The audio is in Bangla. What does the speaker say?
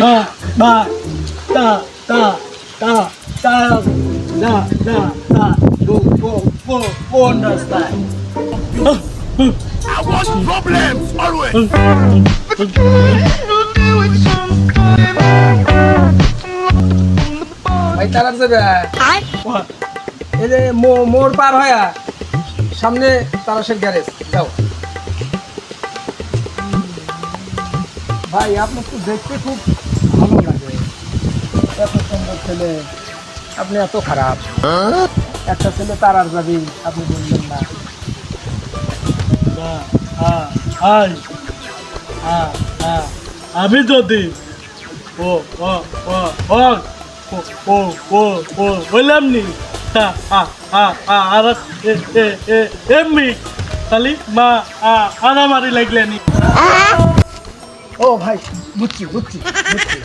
Ba, ba, ta, ta, ta, ta, da, da, da, go understand. I want problems always. ভাই তারার যাবে What? এই যে মোড় পার হয়া সামনে তারাশের গ্যারেজ যাও। ভাই আপনার তো দেখতে খুব ভালো লাগে, এত সুন্দর ছেলে, আপনি এত খারাপ। একটা ছেলে তারার যাবি, আপনি বললেন না। Ba, ai, আমি যদি ও ও ও ও ও ও ও বললাম নি আর এমনি খালি মা আনামারি লাগলেনি ও ভাই বুঝছি বুঝছি বুঝছি।